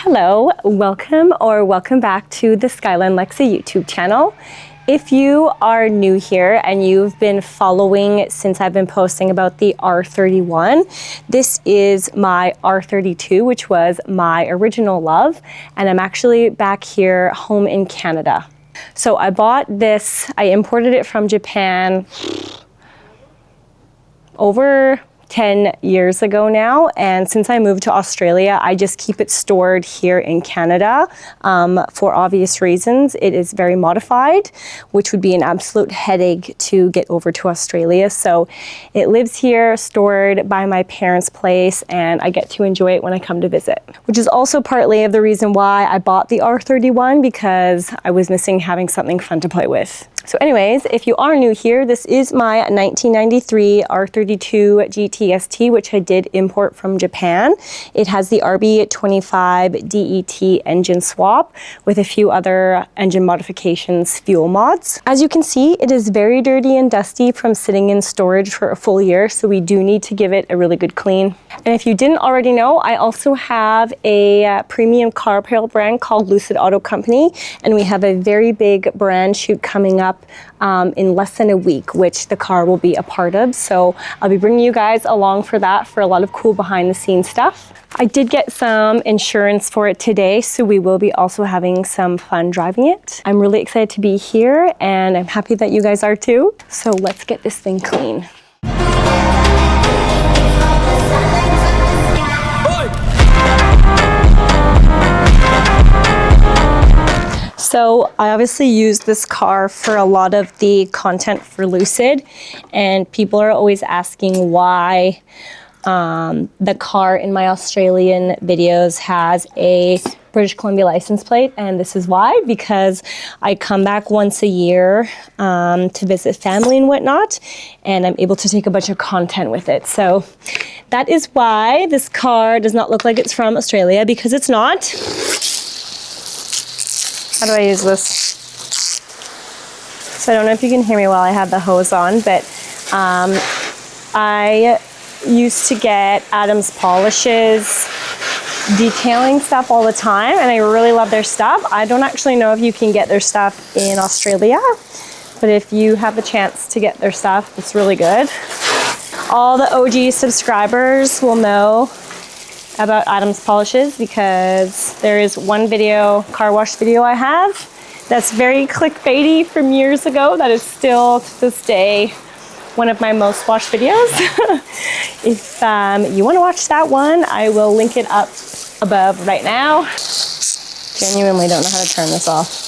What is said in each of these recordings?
Hello, welcome back to the SkylineLexi YouTube channel. If you are new here and you've been following since I've been posting about the R31, this is my R32, which was my original love, and I'm actually back here home in Canada. So I bought this, I imported it from Japan over 10 years ago now, and since I moved to Australia, I just keep it stored here in Canada for obvious reasons. It is very modified, which would be an absolute headache to get over to Australia. So it lives here, stored by my parents' place, and I get to enjoy it when I come to visit, which is also partly of the reason why I bought the R31, because I was missing having something fun to play with. So anyways, if you are new here, this is my 1993 R32 GTST, which I did import from Japan. It has the RB25 DET engine swap with a few other engine modifications, fuel mods. As you can see, it is very dirty and dusty from sitting in storage for a full year, so we do need to give it a really good clean. And if you didn't already know, I also have a premium car apparel brand called Lucid Auto Company, and we have a very big brand shoot coming up in less than a week, which the car will be a part of. So I'll be bringing you guys along for that, for a lot of cool behind the scenes stuff. I did get some insurance for it today, so we will be also having some fun driving it. I'm really excited to be here, and I'm happy that you guys are too. So let's get this thing clean. So I obviously use this car for a lot of the content for Lucid, and people are always asking why the car in my Australian videos has a British Columbia license plate, and this is why, because I come back once a year to visit family and whatnot, and I'm able to take a bunch of content with it. So that is why this car does not look like it's from Australia, because it's not. How do I use this? So I don't know if you can hear me while I have the hose on, but I used to get Adams Polishes detailing stuff all the time, and I really love their stuff. I don't actually know if you can get their stuff in Australia, but if you have the chance to get their stuff, it's really good. All the OG subscribers will know about Adams Polishes, because there is one video, car wash video I have, that's very clickbaity from years ago, that is still to this day one of my most watched videos. If you want to watch that one, I will link it up above right now. Genuinely don't know how to turn this off.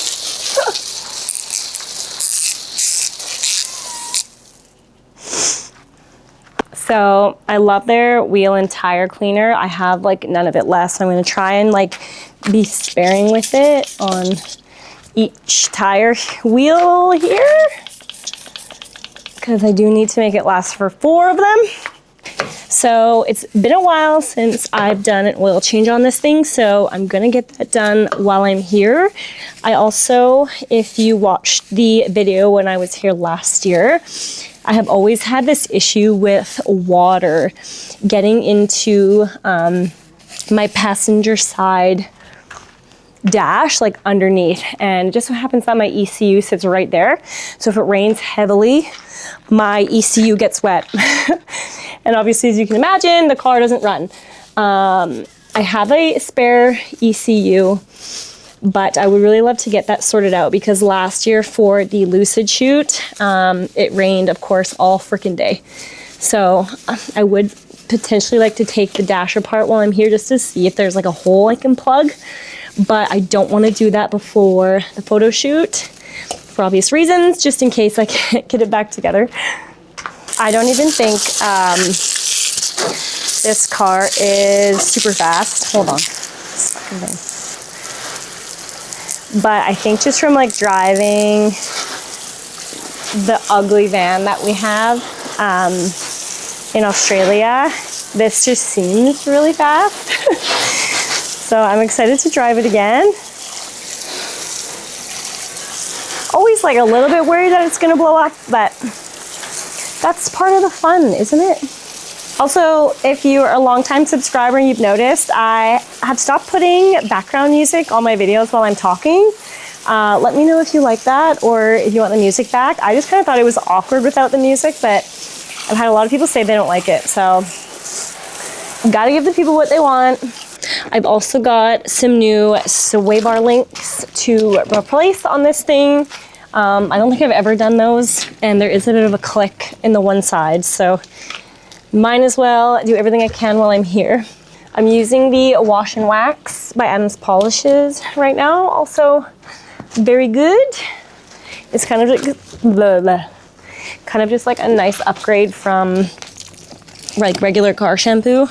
So I love their wheel and tire cleaner. I have like none of it left, so I'm going to try and like be sparing with it on each tire wheel here, because I do need to make it last for 4 of them. So it's been a while since I've done an oil change on this thing, so I'm gonna get that done while I'm here. I also, if you watched the video when I was here last year, I have always had this issue with water getting into my passenger side dash, like underneath, and it just so happens that my ECU sits right there. So if it rains heavily, my ECU gets wet. And obviously, as you can imagine, the car doesn't run. I have a spare ECU, but I would really love to get that sorted out, because last year for the Lucid shoot, it rained, of course, all freaking day. So I would potentially like to take the dash apart while I'm here, just to see if there's like a hole I can plug. But I don't want to do that before the photo shoot, for obvious reasons, just in case I can't get it back together. I don't even think this car is super fast. Hold on. But I think just from like driving the ugly van that we have in Australia, this just seems really fast. So I'm excited to drive it again. Always like a little bit worried that it's gonna blow up, but that's part of the fun, isn't it? Also, if you are a longtime subscriber and you've noticed, I have stopped putting background music on my videos while I'm talking. Let me know if you like that or if you want the music back. I just kind of thought it was awkward without the music, but I've had a lot of people say they don't like it, so gotta give the people what they want. I've also got some new sway bar links to replace on this thing. I don't think I've ever done those, and there is a bit of a click in the one side, so might as well do everything I can while I'm here. I'm using the Wash and Wax by Adams Polishes right now. Also very good. It's kind of like kind of just like a nice upgrade from like regular car shampoo.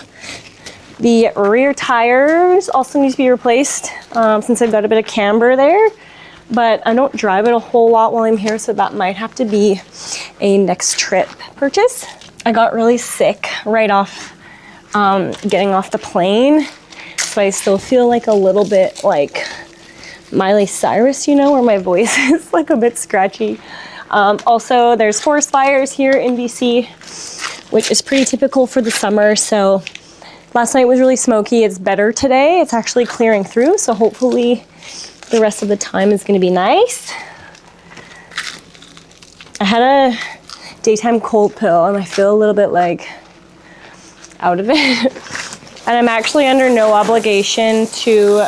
The rear tires also need to be replaced since I've got a bit of camber there, but I don't drive it a whole lot while I'm here, so that might have to be a next trip purchase. I got really sick right off getting off the plane, so I still feel like a little bit like Miley Cyrus, you know, where my voice is like a bit scratchy. Also, there's forest fires here in BC, which is pretty typical for the summer. So last night was really smoky. It's better today. It's actually clearing through, so hopefully the rest of the time is going to be nice. I had a daytime cold pill and I feel a little bit like out of it. And I'm actually under no obligation to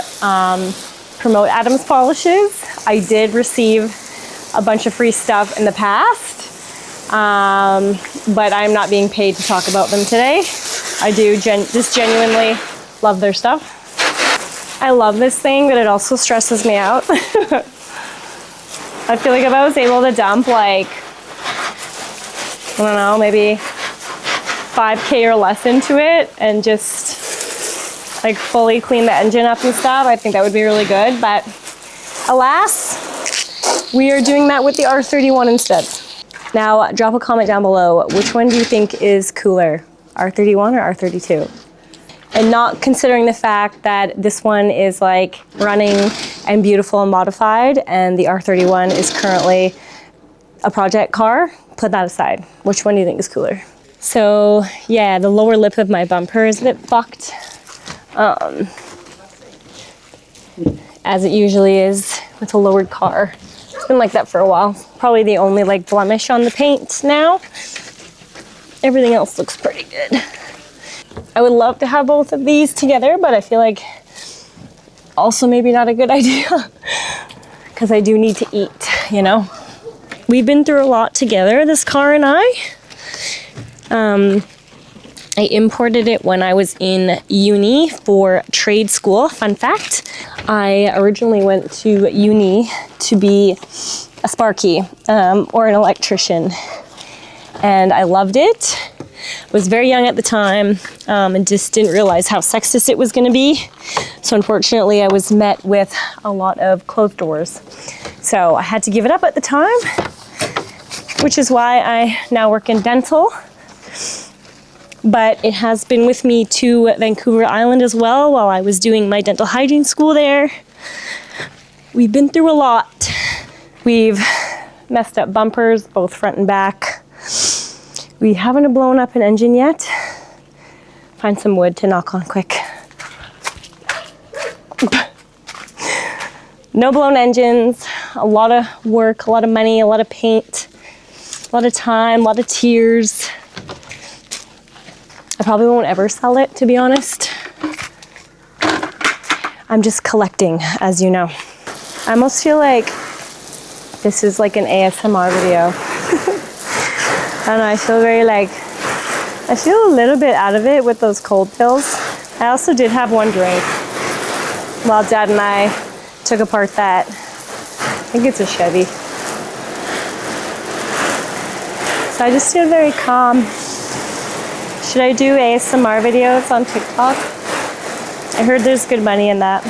promote Adams Polishes. I did receive a bunch of free stuff in the past, but I'm not being paid to talk about them today. I do just genuinely love their stuff. I love this thing, but it also stresses me out. I feel like if I was able to dump like, I don't know, maybe 5K or less into it and just like fully clean the engine up and stuff, I think that would be really good. But alas, we are doing that with the R31 instead. Now, drop a comment down below. Which one do you think is cooler, R31 or R32? And not considering the fact that this one is like running and beautiful and modified, and the R31 is currently a project car. Put that aside. Which one do you think is cooler? So yeah, the lower lip of my bumper is a bit fucked, as it usually is with a lowered car. It's been like that for a while. Probably the only like blemish on the paint now. Everything else looks pretty good. I would love to have both of these together, but I feel like also maybe not a good idea because I do need to eat, you know? We've been through a lot together, this car and I. I imported it when I was in uni for trade school. Fun fact, I originally went to uni to be a sparky or an electrician, and I loved it. Was very young at the time and just didn't realize how sexist it was going to be. So unfortunately, I was met with a lot of closed doors. So I had to give it up at the time, which is why I now work in dental. But it has been with me to Vancouver Island as well while I was doing my dental hygiene school there. We've been through a lot. We've messed up bumpers, both front and back. We haven't blown up an engine yet. Find some wood to knock on quick. No blown engines, a lot of work, a lot of money, a lot of paint, a lot of time, a lot of tears. I probably won't ever sell it, to be honest. I'm just collecting, as you know. I almost feel like this is like an ASMR video. I don't know, I feel very like, I feel a little bit out of it with those cold pills. I also did have one drink while Dad and I took apart that, I think it's a Chevy. So I just feel very calm. Should I do ASMR videos on TikTok? I heard there's good money in that.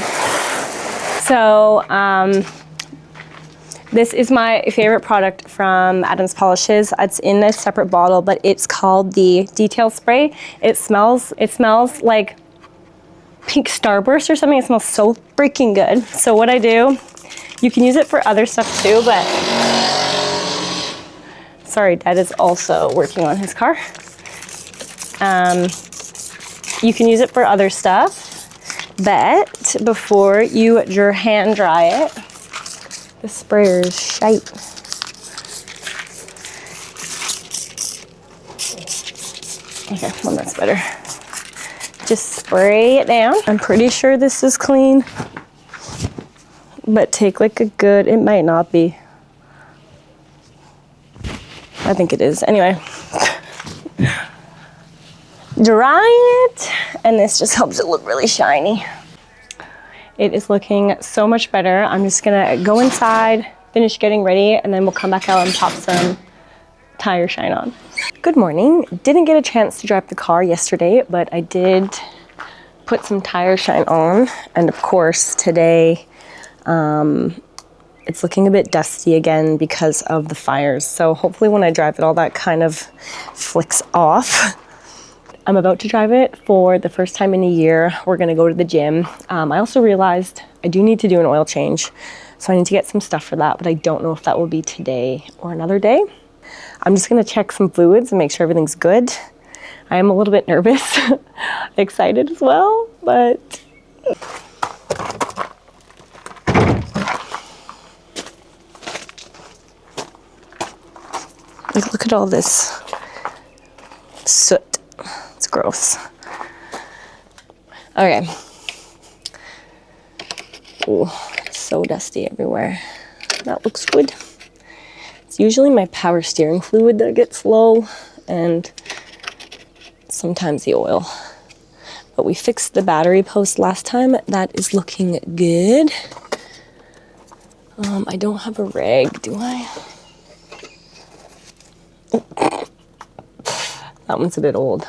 So, this is my favorite product from Adams Polishes. It's in a separate bottle, but it's called the Detail Spray. It smells like pink Starburst or something. It smells so freaking good. So what I do, you can use it for other stuff too, but sorry, Dad is also working on his car. You can use it for other stuff, but before you hand dry it, the sprayer is shite. Okay, well that's better. Just spray it down. I'm pretty sure this is clean, but take like a good, it might not be. I think it is. Anyway, dry it, and this just helps it look really shiny. It is looking so much better. I'm just gonna go inside, finish getting ready, and then we'll come back out and pop some tire shine on. Good morning. Didn't get a chance to drive the car yesterday, but I did put some tire shine on, and of course today, it's looking a bit dusty again because of the fires. So hopefully when I drive it, all that kind of flicks off. I'm about to drive it for the first time in a year. We're gonna go to the gym. I also realized I do need to do an oil change. So I need to get some stuff for that, but I don't know if that will be today or another day. I'm just gonna check some fluids and make sure everything's good. I am a little bit nervous, excited as well, but like, look at all this soot. It's gross. Okay. Oh, it's so dusty everywhere. That looks good. It's usually my power steering fluid that gets low, and sometimes the oil. But we fixed the battery post last time. That is looking good. I don't have a rag, do I? That one's a bit old.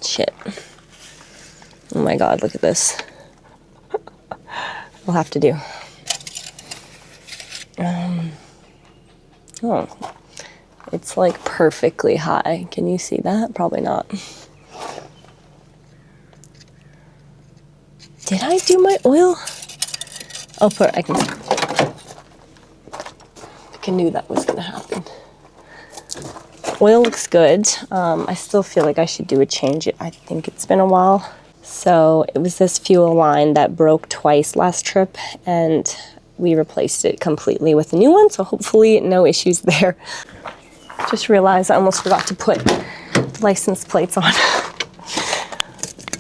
Shit. Oh my god, look at this. We'll have to do. Oh, it's like perfectly high. Can you see that? Probably not. Did I do my oil? Oh, I knew that was gonna happen. Oil looks good. I still feel like I should do a change. I think it's been a while. So it was this fuel line that broke twice last trip, and we replaced it completely with a new one. So hopefully no issues there. Just realized I almost forgot to put the license plates on.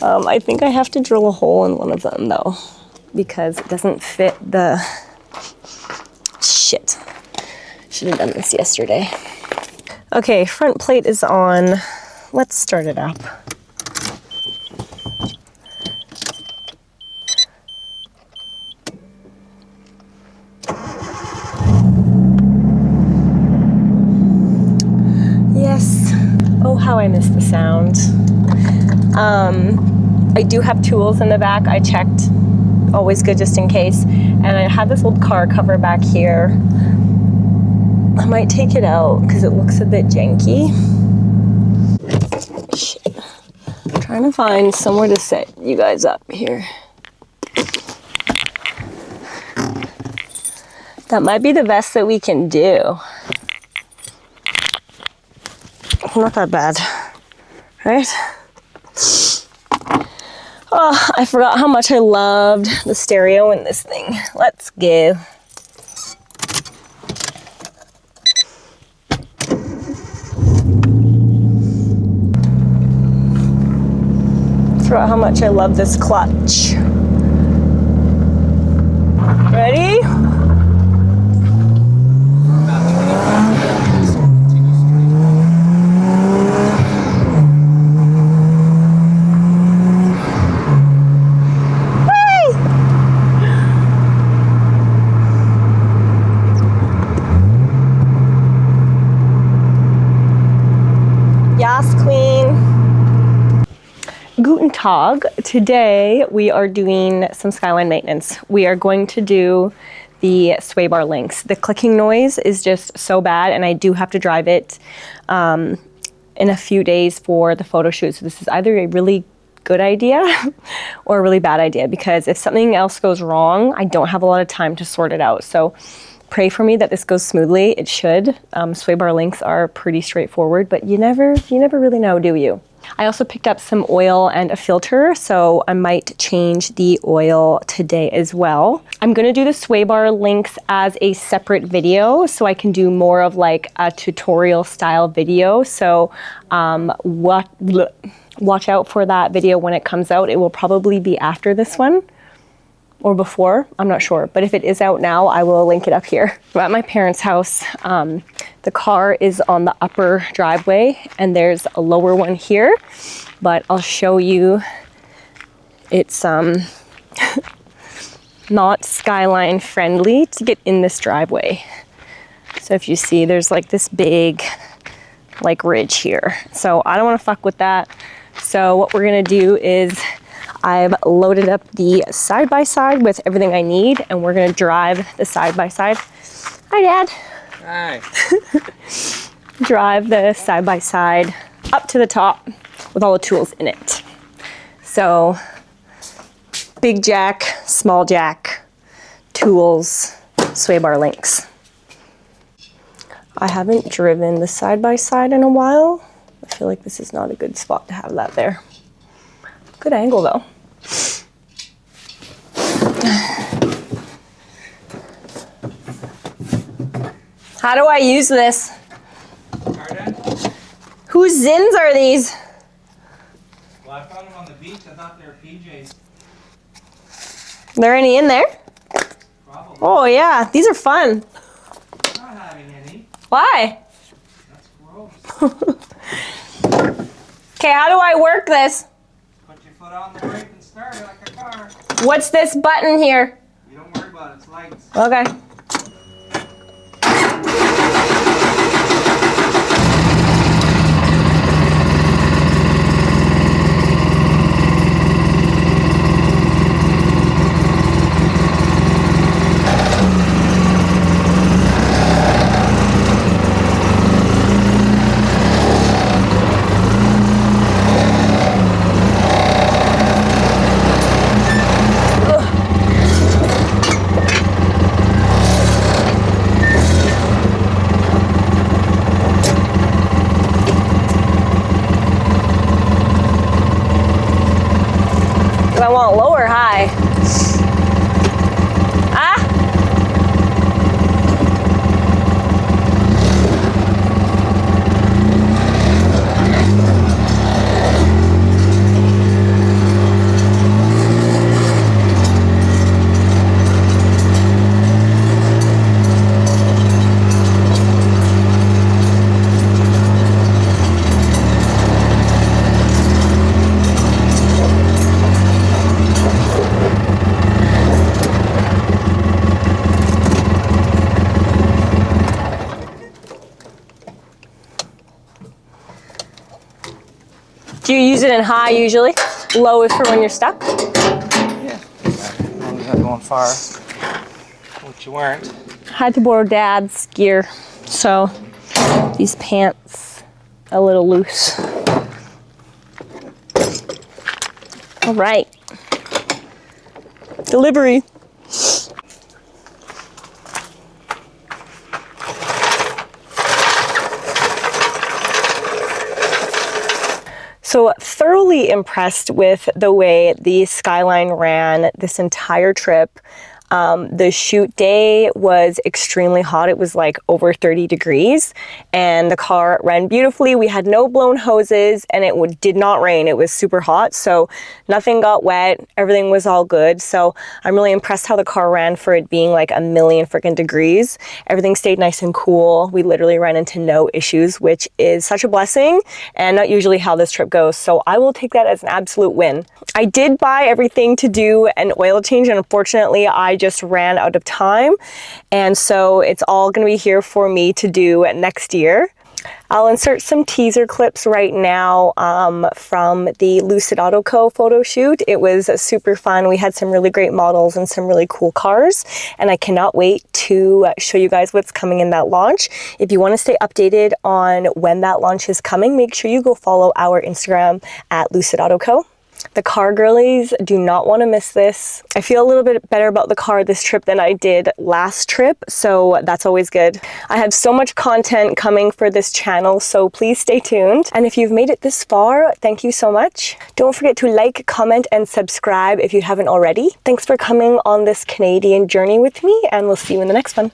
I think I have to drill a hole in one of them though, because it doesn't fit the, shit. Should have done this yesterday. Okay, front plate is on. Let's start it up. Yes. Oh, how I miss the sound. I do have tools in the back. I checked. Always good just in case. And I have this old car cover back here. I might take it out because it looks a bit janky. Shit. I'm trying to find somewhere to set you guys up here. That might be the best that we can do. Not that bad, right? Oh, I forgot how much I loved the stereo in this thing. Let's go. Forgot how much I love this clutch. Ready? Yes, queen. Guten Tag. Today we are doing some Skyline maintenance. We are going to do the sway bar links. The clicking noise is just so bad, and I do have to drive it in a few days for the photo shoot. So this is either a really good idea or a really bad idea, because if something else goes wrong, I don't have a lot of time to sort it out. So Pray for me that this goes smoothly. It should. Sway bar links are pretty straightforward, but you never really know, do you? I also picked up some oil and a filter, so I might change the oil today as well. I'm gonna do the sway bar links as a separate video, so I can do more of like a tutorial style video. So watch out for that video when it comes out. It will probably be after this one. Or before, I'm not sure. But if it is out now, I will link it up here. We're at my parents' house. The car is on the upper driveway and there's a lower one here, but I'll show you. It's not Skyline friendly to get in this driveway. So if you see, there's like this big like ridge here. So I don't wanna fuck with that. So what we're gonna do is I've loaded up the side-by-side with everything I need, and we're gonna drive the side-by-side. Hi, Dad. Hi. Drive the side-by-side up to the top with all the tools in it. So, big jack, small jack, tools, sway bar links. I haven't driven the side-by-side in a while. I feel like this is not a good spot to have that there. Good angle though. How do I use this? Pardon? Whose Zins are these? Well, I found them on the beach. I thought they were PJs. There any in there? Probably. Oh yeah, these are fun. I'm not having any. Why? That's gross. Okay, how do I work this? Put your foot on the brake and start it like a car. What's this button here? You don't worry about it. It's lights. Okay. Do I want low or high? Ah? Do you use it in high usually? Low is for when you're stuck? Yeah. As long as I'm going far. Which you weren't. I had to borrow Dad's gear, so these pants a little loose. All right. Delivery. So thoroughly impressed with the way the Skyline ran this entire trip. The shoot day was extremely hot. It was like over 30 degrees and the car ran beautifully. We had no blown hoses and it did not rain. It was super hot, so nothing got wet. Everything was all good. So I'm really impressed how the car ran for it being like a million freaking degrees. Everything stayed nice and cool. We literally ran into no issues, which is such a blessing and not usually how this trip goes. So I will take that as an absolute win. I did buy everything to do an oil change and unfortunately I just ran out of time, and so it's all going to be here for me to do next year. I'll insert some teaser clips right now from the Lucid Auto Co photo shoot. It was super fun. We had some really great models and some really cool cars, and I cannot wait to show you guys what's coming in that launch. If you want to stay updated on when that launch is coming, make sure you go follow our Instagram at Lucid Auto Co. The car girlies do not want to miss this. I feel a little bit better about the car this trip than I did last trip, so that's always good. I have so much content coming for this channel, so please stay tuned. And if you've made it this far, thank you so much. Don't forget to like, comment, and subscribe if you haven't already. Thanks for coming on this Canadian journey with me, and we'll see you in the next one.